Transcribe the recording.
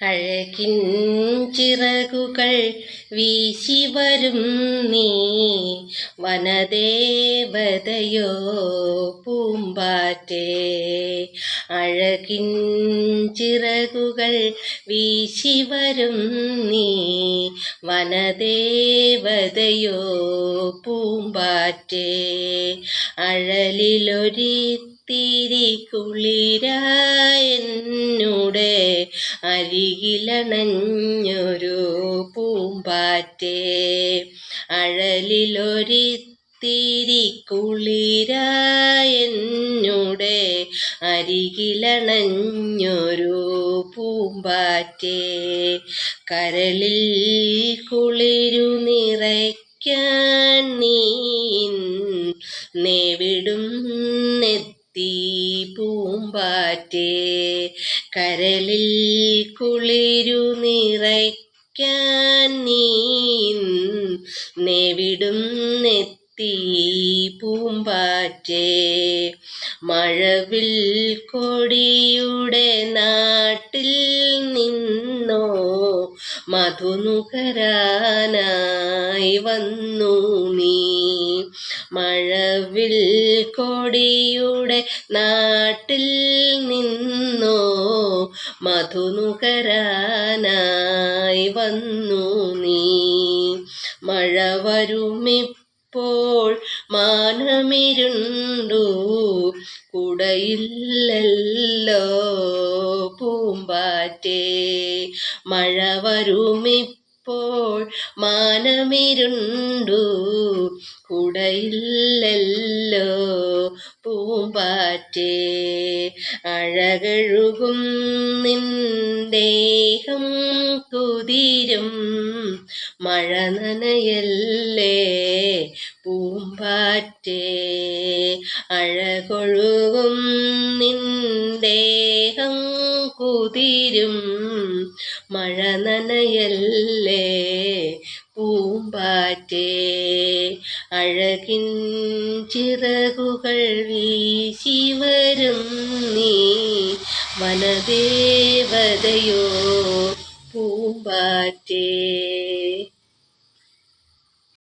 അഴകിൻ ചിറകുകൾ വീശി വരും നീ വനദേവതയോ പൂമ്പാറ്റേ. അഴകിൻ ചിറകുകൾ വീശി വരും നീ വനദേവതയോ പൂമ്പാറ്റേ. അഴലിലൊരിത്തിരി കുളിരായെന്നുടെ അരികിലണഞ്ഞൊരു പൂമ്പാറ്റേ. അഴലിലൊരിത്തിരി കുളിരായെന്നുടെ അരികിലണഞ്ഞൊരു പൂമ്പാറ്റേ. കരളിൽ കുളിരു നിറയ്ക്കാൻ നീ നെവിടും നെത്തി പൂമ്പാറ്റേ. കരളിൽ കുളിരു നിറയ്ക്കാൻ നീ നെവിടും നെത്തി പൂമ്പാറ്റേ. മഴവിൽ കൊടിയുടെ നാട്ടിൽ നിന്നോ മധുനുകരാനായി വന്നു നീ. മഴവിൽ കൊടിയുടെ നാട്ടിൽ നിന്നോ മധുനുകരാനായി വന്നു നീ. മഴ വരുമിപ്പോൾ മാനമിരുണ്ടു കുടയില്ലല്ലോ പൂമ്പാറ്റേ. മഴ വരുമിപ്പോൾ മാനമിരുണ്ടു കുടയില്ലല്ലോ പൂമ്പാറ്റേ. അഴകഴുകും നിൻ ദേഹം കുതിരും മഴ നനയല്ലേ പൂമ്പാറ്റേ. അഴകൊഴുകും നിൻ ദേഹം കുതിരും മഴ നനയല്ലേ പൂമ്പാറ്റേ. അഴകിൻ ചിറകുകൾ വീശി വരും നീ വനദേവതയോ പൂമ്പാറ്റേ.